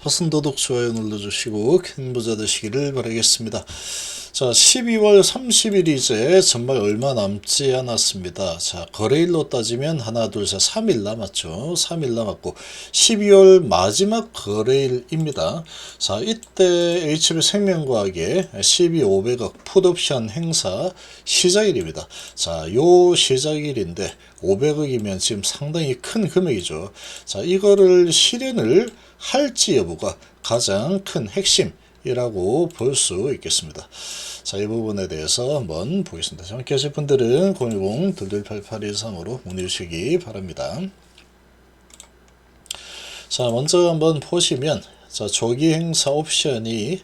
버튼 도둑 좋아요 눌러주시고 큰 부자 되시기를 바라겠습니다. 자, 12월 30일이 이제 정말 얼마 남지 않았습니다. 자, 거래일로 따지면 하나, 둘, 셋, 3일 남았죠. 3일 남았고 12월 마지막 거래일입니다. 자, 이때 HB생명과학의 12,500억 풋옵션 행사 시작일입니다. 자, 요 시작일인데 500억이면 지금 상당히 큰 금액이죠. 자, 이거를 실현을 할지 여부가 가장 큰 핵심이라고 볼 수 있겠습니다. 자, 이 부분에 대해서 한번 보겠습니다. 정확히 하실 분들은 010-2288-13으로 문의 주시기 바랍니다. 자, 먼저 한번 보시면, 자, 조기 행사 옵션이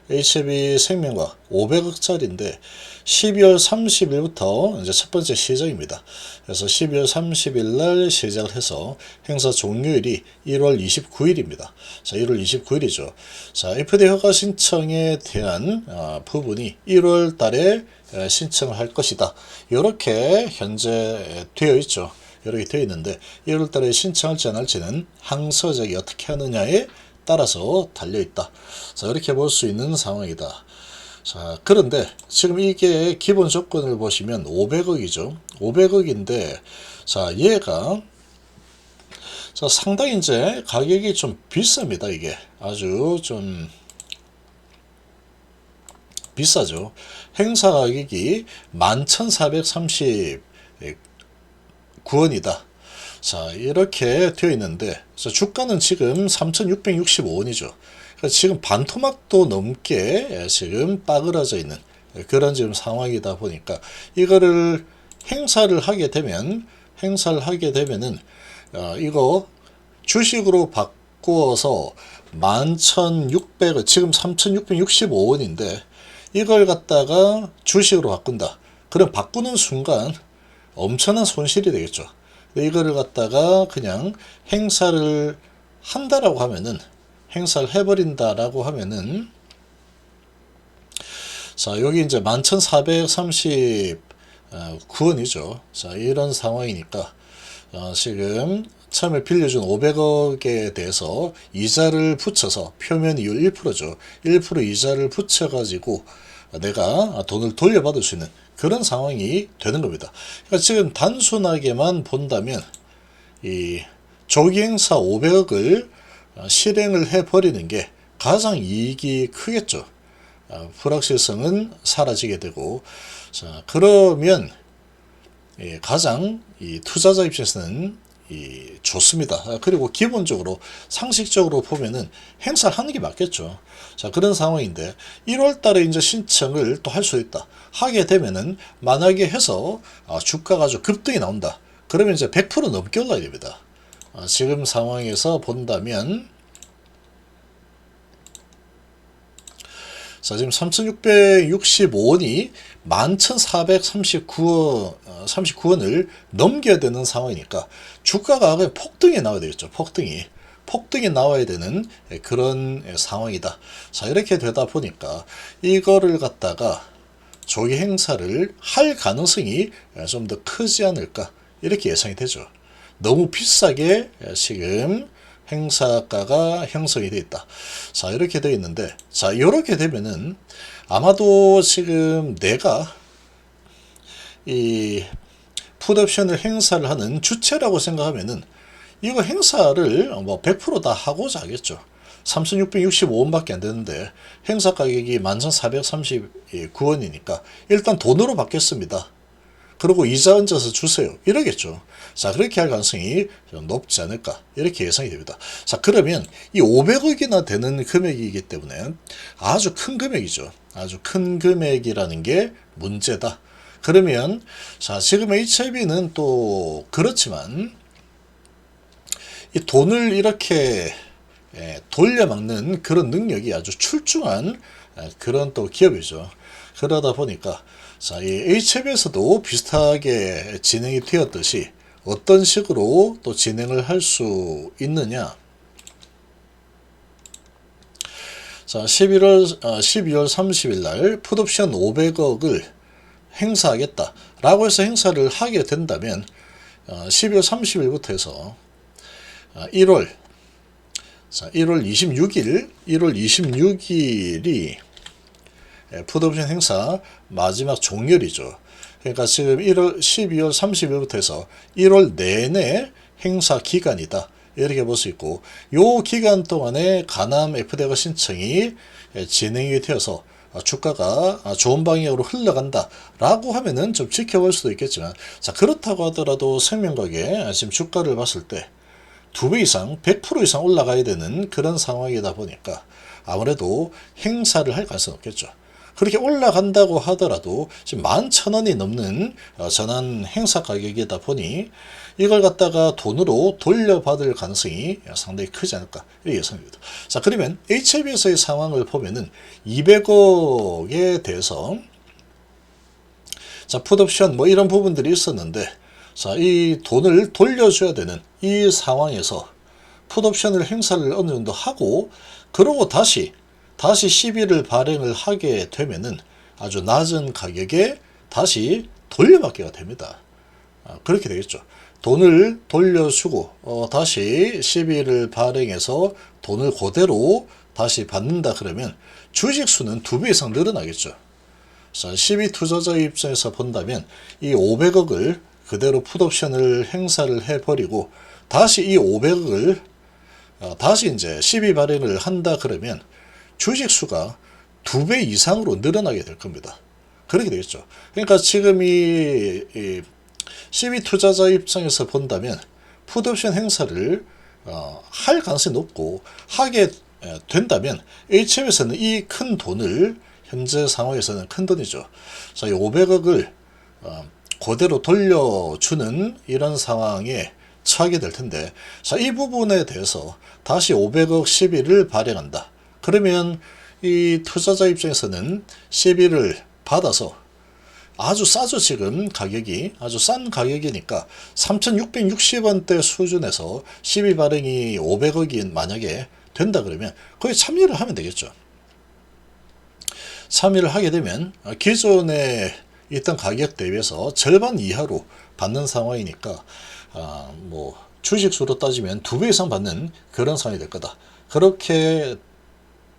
HB생명과학 500억짜리인데 12월 30일부터 이제 첫 번째 시작입니다. 그래서 12월 30일 날 시작을 해서 행사 종료일이 1월 29일입니다. 자, 1월 29일이죠. 자, FDA 허가 신청에 대한 부분이 1월 달에 신청을 할 것이다. 이렇게 현재 되어 있죠. 이렇게 되어 있는데 1월 달에 신청할지 안 할지는 항서적이 어떻게 하느냐에 따라서 달려있다. 자, 이렇게 볼 수 있는 상황이다. 자, 그런데 지금 이게 기본 조건을 보시면 500억이죠. 500억인데, 자, 얘가, 자, 상당히 이제 가격이 좀 비쌉니다. 이게 아주 좀 비싸죠. 행사 가격이 11,439원이다. 자, 이렇게 되어 있는데, 주가는 지금 3,665원이죠. 지금 반토막도 넘게 지금 빠그라져 있는 그런 지금 상황이다 보니까 이거를 행사를 하게 되면은 이거 주식으로 바꾸어서 11,600원, 지금 3,665원인데 이걸 갖다가 주식으로 바꾼다. 그럼 바꾸는 순간 엄청난 손실이 되겠죠. 이거를 갖다가 그냥 행사를 한다라고 하면은, 행사를 해버린다라고 하면은, 자, 여기 이제 11,439원이죠. 자, 이런 상황이니까, 지금 처음에 빌려준 500억에 대해서 이자를 붙여서, 표면 이율 1%죠. 1% 이자를 붙여가지고 내가 돈을 돌려받을 수 있는 그런 상황이 되는 겁니다. 그러니까 지금 단순하게만 본다면 이 조기 행사 500억을 실행을 해버리는 게 가장 이익이 크겠죠. 불확실성은 사라지게 되고, 자, 그러면 가장 이 투자자 입장에서는 좋습니다. 그리고 기본적으로 상식적으로 보면은 행사를 하는 게 맞겠죠. 자, 그런 상황인데 1월 달에 이제 신청을 또 할 수 있다. 하게 되면은 만약에 해서 주가가 아주 급등이 나온다. 그러면 이제 100% 넘게 올라야 됩니다. 지금 상황에서 본다면, 자, 지금 3,665원이 11,439원을 넘겨야 되는 상황이니까 주가가 그냥 폭등이 나와야 되겠죠. 폭등이 나와야 되는 그런 상황이다. 자, 이렇게 되다 보니까 이거를 갖다가 조기 행사를 할 가능성이 좀 더 크지 않을까, 이렇게 예상이 되죠. 너무 비싸게 지금 행사가가 형성이 되어 있다. 자, 이렇게 되어 있는데, 자, 이렇게 되면은 아마도 지금 내가 이 풋옵션을 행사를 하는 주체라고 생각하면은 이거 행사를 뭐 100% 다 하고자 하겠죠. 3,665원밖에 안 되는데 행사 가격이 11,439원이니까 일단 돈으로 받겠습니다. 그리고 이자 얹어서 주세요. 이러겠죠. 자, 그렇게 할 가능성이 좀 높지 않을까, 이렇게 예상이 됩니다. 자, 그러면 이 500억이나 되는 금액이기 때문에 아주 큰 금액이죠. 아주 큰 금액이라는 게 문제다. 그러면, 자, 지금 HIB는 또 그렇지만 이 돈을 이렇게 돌려막는 그런 능력이 아주 출중한 그런 또 기업이죠. 그러다 보니까, 자, 이 HIB에서도 비슷하게 진행이 되었듯이 어떤 식으로 또 진행을 할 수 있느냐. 자, 12월 30일 날 풋옵션 500억을 행사하겠다 라고 해서 행사를 하게 된다면 12월 30일부터 해서 1월 자, 1월 26일이 풋옵션 행사 마지막 종료일이죠. 그러니까 지금 12월 30일부터 해서 1월 내내 행사 기간이다. 이렇게 볼 수 있고, 요 기간 동안에 가남 FDIC 신청이 진행이 되어서 주가가 좋은 방향으로 흘러간다 라고 하면은 좀 지켜볼 수도 있겠지만, 자, 그렇다고 하더라도 생명과학의 지금 주가를 봤을 때 2배 이상, 100% 이상 올라가야 되는 그런 상황이다 보니까 아무래도 행사를 할 가능성이 없겠죠. 그렇게 올라간다고 하더라도 지금 11,000원이 넘는 전환 행사 가격이다 보니 이걸 갖다가 돈으로 돌려받을 가능성이 상당히 크지 않을까 이렇게 예상됩니다. 자, 그러면 HLB에서의 상황을 보면은 200억에 대해서 자, 풋옵션 뭐 이런 부분들이 있었는데, 자, 이 돈을 돌려줘야 되는 이 상황에서 풋옵션을 행사를 어느 정도 하고, 그러고 다시 시비를 발행을 하게 되면은 아주 낮은 가격에 다시 돌려받기가 됩니다. 그렇게 되겠죠. 돈을 돌려주고 다시 시비를 발행해서 돈을 그대로 다시 받는다 그러면 주식수는 2배 이상 늘어나겠죠. 자, 시비 투자자 입장에서 본다면 이 500억을 그대로 풋옵션을 행사를 해버리고 다시 이 500억을 다시 이제 시비 발행을 한다 그러면 주식수가 2배 이상으로 늘어나게 될 겁니다. 그렇게 되겠죠. 그러니까 지금 이 시비 투자자 입장에서 본다면 풋옵션 행사를 할 가능성이 높고, 하게 된다면 HM에서는 이 큰 돈을 현재 상황에서는 큰 돈이죠. 자, 이 500억을 그대로 돌려주는 이런 상황에 처하게 될 텐데, 자, 이 부분에 대해서 다시 500억 시비를 발행한다. 그러면 이 투자자 입장에서는 시비를 받아서 아주 싸죠. 지금 가격이 아주 싼 가격이니까 3,660원대 수준에서 시비 발행이 500억이 만약에 된다 그러면 거기 참여를 하면 되겠죠. 참여를 하게 되면 기존에 있던 가격 대비해서 절반 이하로 받는 상황이니까 뭐 주식수로 따지면 2배 이상 받는 그런 상황이 될 거다. 그렇게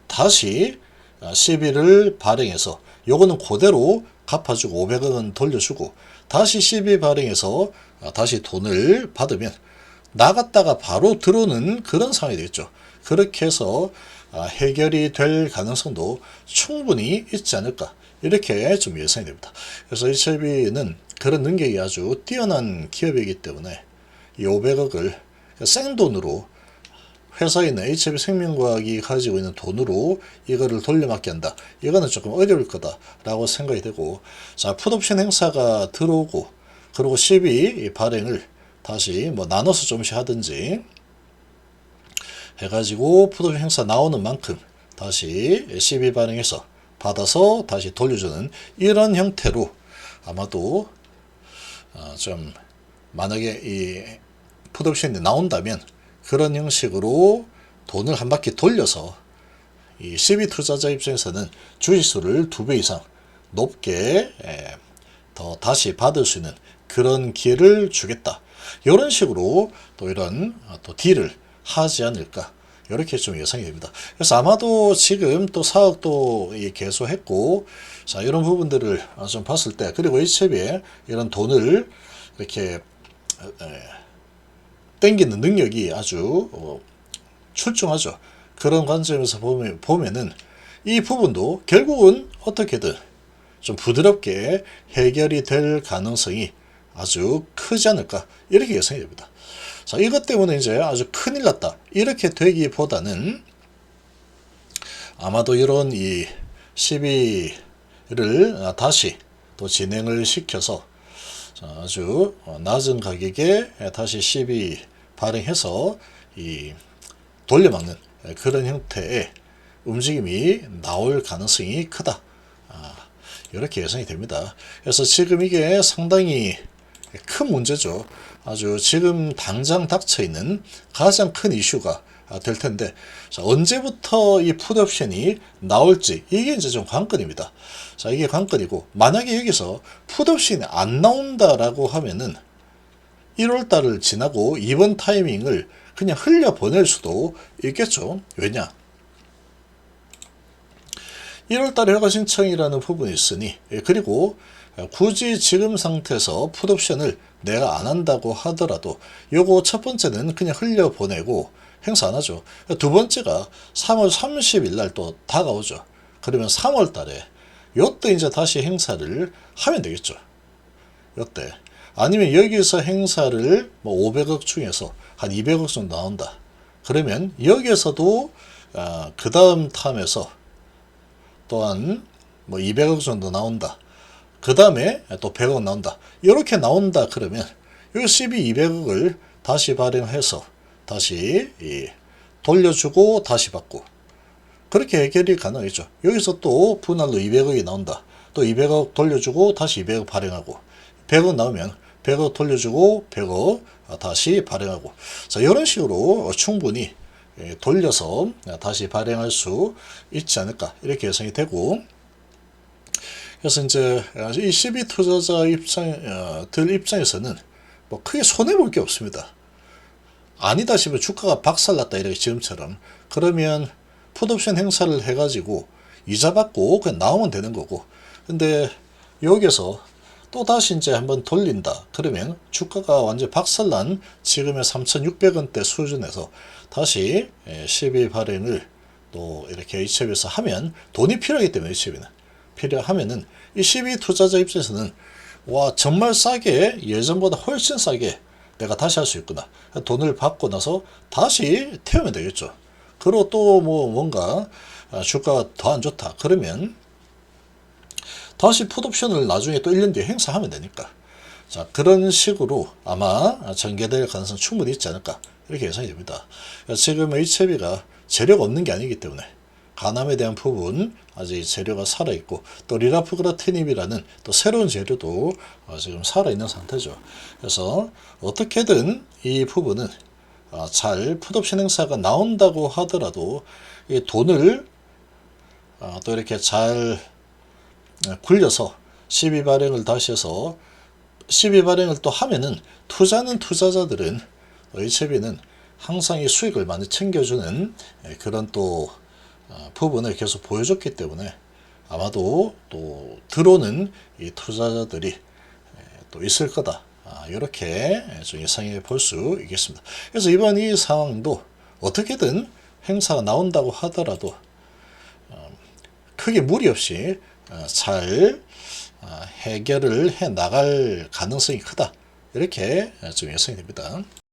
다시 시비를 발행해서 요거는 그대로 갚아주고 500억은 돌려주고 다시 시비 발행해서 다시 돈을 받으면 나갔다가 바로 들어오는 그런 상황이 되겠죠. 그렇게 해서 해결이 될 가능성도 충분히 있지 않을까 이렇게 좀 예상이 됩니다. 그래서 HLB는 그런 능력이 아주 뛰어난 기업이기 때문에 이 500억을 생돈으로 회사에 있는 HLB생명과학이 가지고 있는 돈으로 이거를 돌려막기 한다. 이거는 조금 어려울 거다라고 생각이 되고, 자, 풋옵션 행사가 들어오고, 그리고 시비 발행을 다시 뭐 나눠서 좀씩 하든지 해가지고 풋옵션 행사 나오는 만큼 다시 시비 발행해서 받아서 다시 돌려주는 이런 형태로 아마도 좀 만약에 이 풋옵션이 나온다면 그런 형식으로 돈을 한 바퀴 돌려서 이 시비 투자자 입장에서는 주식수를 2배 이상 높게 더 다시 받을 수 있는 그런 기회를 주겠다. 이런 식으로 또 이런 또 딜을 하지 않을까. 이렇게 좀 예상이 됩니다. 그래서 아마도 지금 또 사업도 개소했고, 자, 이런 부분들을 좀 봤을 때, 그리고 HLB에 이런 돈을 이렇게 땡기는 능력이 아주 출중하죠. 그런 관점에서 보면은 이 부분도 결국은 어떻게든 좀 부드럽게 해결이 될 가능성이 아주 크지 않을까 이렇게 예상이 됩니다. 자, 이것 때문에 이제 아주 큰일 났다 이렇게 되기보다는 아마도 이런 이 시비를 다시 또 진행을 시켜서 아주 낮은 가격에 다시 시비 발행해서 이 돌려막는 그런 형태의 움직임이 나올 가능성이 크다. 이렇게 예상이 됩니다. 그래서 지금 이게 상당히 큰 문제죠. 아주 지금 당장 닥쳐 있는 가장 큰 이슈가 될 텐데, 자, 언제부터 이 풋옵션이 나올지 이게 이제 좀 관건입니다. 자, 이게 관건이고, 만약에 여기서 풋옵션이 안 나온다라고 하면은 1월 달을 지나고 이번 타이밍을 그냥 흘려보낼 수도 있겠죠. 왜냐? 1월달에 허가 신청이라는 부분이 있으니, 그리고 굳이 지금 상태에서 풋옵션을 내가 안 한다고 하더라도 요거 첫 번째는 그냥 흘려보내고 행사 안 하죠. 두 번째가 3월 30일 날 또 다가오죠. 그러면 3월 달에 요때 이제 다시 행사를 하면 되겠죠. 요때. 아니면 여기서 행사를 뭐 500억 중에서 한 200억 정도 나온다. 그러면 여기에서도 그 다음 탐에서 또한 뭐 200억 정도 나온다. 그 다음에 또 100억 나온다. 이렇게 나온다 그러면 이 200억을 다시 발행해서 다시 돌려주고 다시 받고 그렇게 해결이 가능하죠. 여기서 또 분할로 200억이 나온다. 또 200억 돌려주고 다시 200억 발행하고 100억 나오면 100억 돌려주고 100억 다시 발행하고 자 이런 식으로 충분히 돌려서 다시 발행할 수 있지 않을까 이렇게 예상이 되고 그래서 이제 이 CB 투자자 들 입장에서는 뭐 크게 손해볼 게 없습니다. 아니다 싶으면 주가가 박살났다 이렇게 지금처럼 그러면 풋옵션 행사를 해가지고 이자 받고 그냥 나오면 되는 거고 근데 여기서 또 다시 이제 한번 돌린다 그러면 주가가 완전 박살난 지금의 3,600원대 수준에서 다시 CB 발행을 또 이렇게 HF에서 하면 돈이 필요하기 때문에 HF는 필요하면은 이 CB 투자자 입장에서는 와 정말 싸게 예전보다 훨씬 싸게 내가 다시 할 수 있구나 돈을 받고 나서 다시 태우면 되겠죠. 그리고 또 뭐 뭔가 주가가 더 안 좋다 그러면 다시 풋옵션을 나중에 또 1년 뒤에 행사하면 되니까 자 그런 식으로 아마 전개될 가능성 충분히 있지 않을까 이렇게 예상이 됩니다. 지금 HB가 재료가 없는 게 아니기 때문에 간암에 대한 부분 아직 재료가 살아있고 또 리라프그라티닙이라는 또 새로운 재료도 지금 살아있는 상태죠. 그래서 어떻게든 이 부분은 잘 풋옵션 행사가 나온다고 하더라도 이 돈을 또 이렇게 잘 굴려서 CB 발행을 다시 해서 CB 발행을 또 하면은 투자는 투자자들은 HB는 항상 이 수익을 많이 챙겨주는 그런 또 부분을 계속 보여줬기 때문에 아마도 또 들어오는 이 투자자들이 또 있을 거다. 이렇게 좀 예상해 볼 수 있겠습니다. 그래서 이번 이 상황도 어떻게든 행사가 나온다고 하더라도 크게 무리 없이 잘 해결을 해 나갈 가능성이 크다. 이렇게 좀 예상이 됩니다.